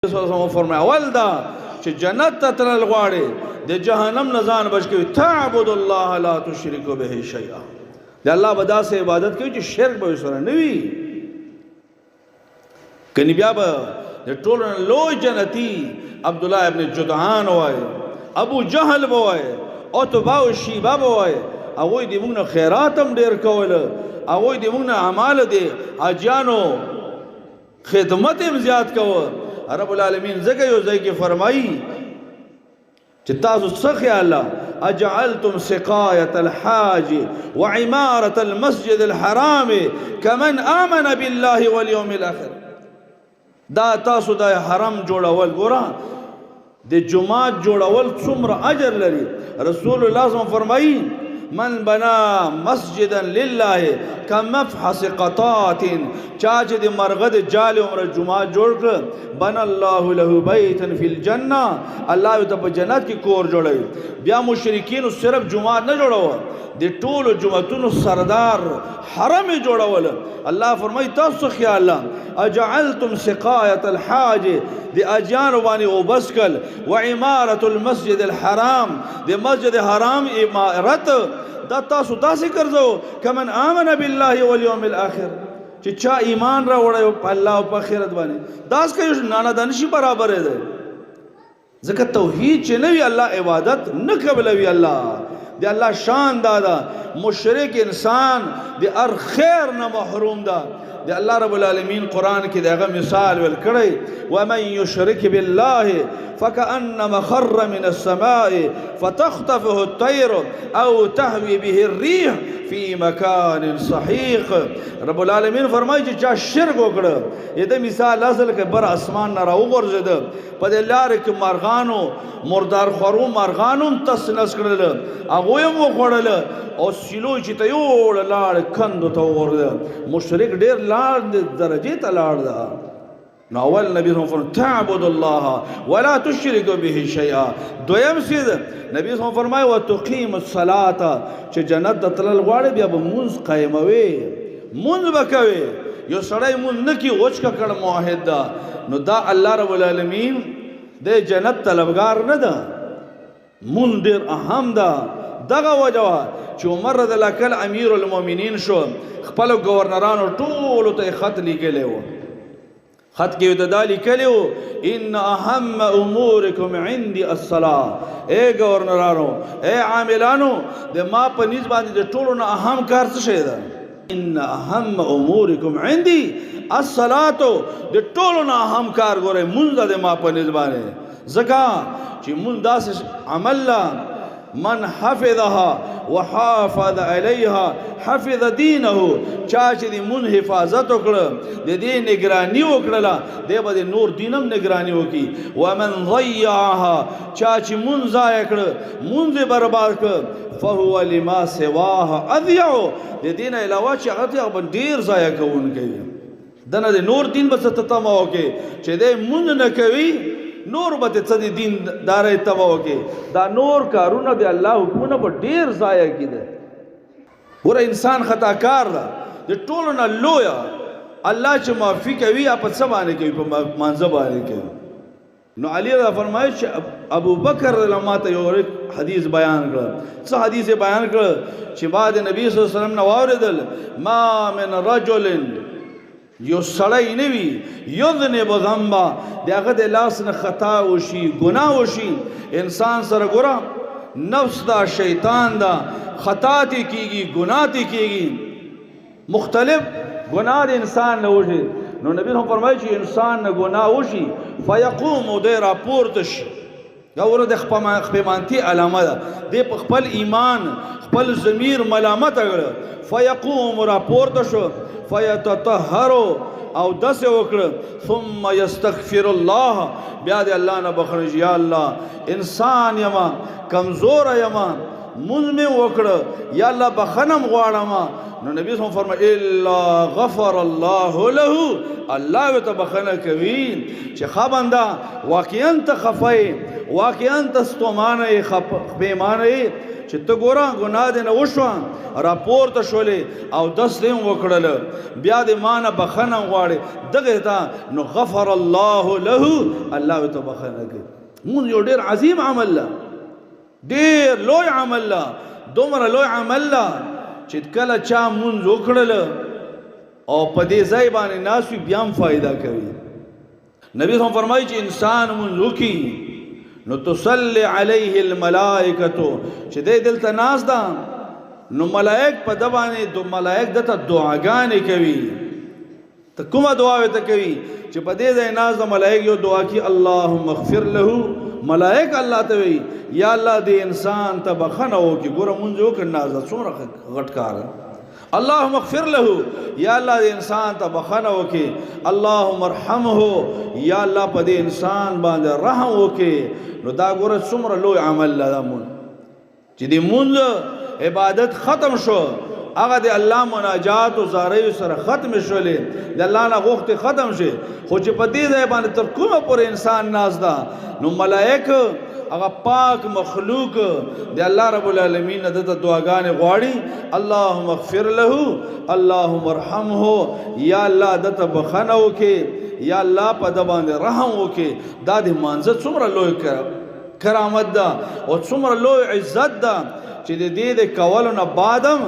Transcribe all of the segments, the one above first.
صلی الله علیه وسلم فرمایا اول دا چې جنت ته تلل غواړې د جهنم نه ځان بچ کوي تعبد الله لا تشرک به شیئا د الله به داسې عبادت کوي چې شرک به سره نه وي کني بیا به د ټولو نه لوی جنتی عبد الله ابن جدعان وای ابو جهل وای عتبه او شیبه وای هغوی د موږ نه خیرات هم ډېر کول هغوی د موږ نه اعمال دي حاجیانو خدمت هم زیات کوه رب العالمین زګه یو ځای کې فرمایي چې تاسو څه خیال اجعلتم سقایة الحاج وعمارة المسجد الحرام كمن آمن بالله واليوم الآخر دا تاسو دا حرم جوړول ګوره د جمعات جوړول څومره اجر لري رسول الله صلی الله علیه وسلم فرمایي من بنا مسجدا لله كمفحص قطات چا چې د مرغه د جال عمر جمعه جوړ کړ بنا الله له بیتا فی الجنه الله ته په جنت کې کور جوړوي بیا مشرکین صرف جمعه نه جوړول د ټولو جمعتونو سردار حرم جوړول الله فرمایي تاسو خیال اجعلتم سقایة الحاج د اجیان باندې وبسکل وعمارة المسجد الحرام د مسجد حرام عمارت دا تاسو داسې ګرځو کمن آمن بالله والیوم الاخر چې چا ایمان راوړی په الله او په آخرت باندې داس کوي نانا دانشي برابر دی ځکه توحید چې نه وي الله عبادت نه قبلوي الله دی الله شان دادا مشرک انسان دی ار خیر نه محروم ده دی الله رب العالمین قرآن کې دغه مثال ول کړی ومن یشرک بالله فكأنما خر من السماء فتخطفه الطير او تهوي به الريح في مكان صحيح رب العالمین فرمایي چې چا شرک وکړ دا مثال اصل کې بر اسمان نه راوغورځید په دې لار کې مرغانو مردار خورو مرغانو تس نس کړل هغه یې وخوړل او سلو چې ته یو لاړ کندو ته ورده مشرک ډیر لاړ درجه ته لاړ دا نو اول نبی صلی الله علیه وسلم تعبد الله ولا تشرك به شيئا دویم سید نبی صلی الله فرمایي وتقيم الصلاه چې جنت ته تلل غواړي بیا به مونږ قائموي مونږ وکوي یو سړی مونږ نه کی اوچ کا کړه موحد دا نو دا الله رب العالمین د جنت طلبگار نه ده مونږ ډیر اهم ده دغه وجوه چې عمر رضی الله کل امیر المؤمنین شو خپل گورنرانو ټول ته خط لیکلی و خط کې د دالی کلیو ان اهم امورکم عندي الصلاه اے گورنرانو اے عاملانو د ما په نسبت باندې د ټولو نه اهم کار څه شی ده ان اهم امورکم عندي الصلاه د ټولو نه اهم کار ګوره مونږ د ما په نسبت باندې زکا چې مونږ داسې عمل من حفظها وحافظ عليها حفظ دينه چا چې د مون حفاظت وکړه د دې نگرانی وکړه د به نور دینم نگرانی وکي ومن ضيعها چا چې مون ضایع کړه مون برباد کړ فهو لما سواه اضيع د دین علاوه چې هغه ډیر ضایع کوونکی دنه د نور دین بس تتما وکي چې د مون نه کوي نور به څه دي دین دارې تباو کې دا نور کارونه دی الله حکمونه په ډیر ضایع کیده ګوره انسان خطا کار ده د ټولو نه لویا الله چې معافي کوي په څه باندې کوي په مانځه باندې کوي نو علی رضی فرمایي چې ابو بکر رضی الله عنه یو حدیث بیان کړ څه حدیث بیان کړ چې بعد نبی صلی الله علیه وسلم نو اوریدل ما من رجل یو سړی نه وي یذنب ذنبا دغه د لاس نه خطا وشي ګناه وشي انسان سره ګره نفس دا شیطان دا خطا تی کیږي ګناه تی کیږي مختلف ګناه انسان نه وشي نو نبی هم فرمایي چې انسان نه ګناه وشي فیقوم د راپورته شي دا ور د خپمانتی علامه ده د خپل ایمان خپل ضمیر ملامت کړ فیقوم راپورته شو فیتطهر او دس وکړه ثم یستغفر الله بیا د الله نه بخښنه یا الله انسان یما کمزور یما مزمه وکړه یا الله بخنم غواړم نو نبی صلی الله علیه وسلم فرمایي الا غفر الله له الله ته بخنه کوي چې خبنده واقعا ته خفای واقعا ته ستومانه خپېمانه چې ته ګوره ګناه دې نه وشوه راپورته شولې او دس دې هم وکړل بیا دې ما نه بخښنه غواړې دغه ته نو غفر الله له الله ته بخښنه کوي مونږ یو ډېر عظیم عمل ده ډېر لوی عمل ده دومره لوی عمل ده چې کله چا مونږ وکړل او په دې ځای باندې ناس وي بیا هم فایده کوي نبی صلی فرمایي چې انسان مونږ وکړي نو تصلی علیه الملائکتو چې دې دلته ناس ده نو ملائک په د باندې دو ملائک دته دعاګانې کوي ته کومه دعا ته کوي چې په دې ځای ناس د ملائک یو دعا کوي اللهم اغفر له ملائک الله ته وي یا الله دې انسان ته بخښنه وکړي ګوره مونږ وکړ ناز څومره غټ کار اللهم اغفر له یا الله دې انسان ته بخښنه وکړي اللهم ارحمه یا الله په دې انسان باندې رحم وکړي نو دا ګوره څومره لوی عمل ده مونږ چې دې مونږ عبادت ختم شو هغه د الله مناجات او زاریو سره ختم شولې د الله نه غوښتې ختم شي خو چې په دې ځای باندې تر کومه پورې انسان ناز ده نو ملائک هغه پاک مخلوق د الله رب العالمین دته دعاګانې غواړي اللهم اغفر له اللهم ارحمه یا الله دته بخښنه وکړي یا الله په د باندې رحم وکړي دا د مانځه څومره لوی کرامت ده او څومره لوی عزت ده چې د دې د کولو نه بعدم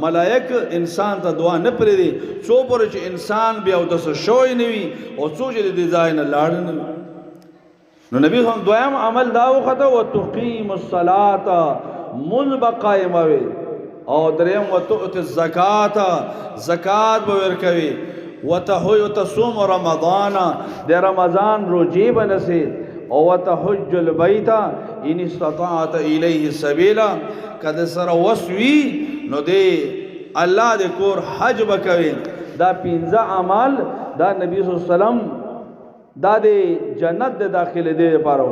ملائک انسان ته دعا نه پرېږدي څو پورې چې انسان بیا اودسه شوی نه وي او څو چې د دې ځای نه لاړ نه وي نو نبی هم دویم عمل دا وخته وتقیم الصلاة مونځ به قایموي او دریم وتؤتي الزکات زکات به ورکوي وتصوم رمضان د رمضان روزې به نسي او وتحج البيت ان استطعت الیه سبیلا کده سره وسوي نو دې الله دې کور حج وکوي دا 15 اعمال دا نبی صلی الله علیه وسلم دا د جنت د داخله دې لپاره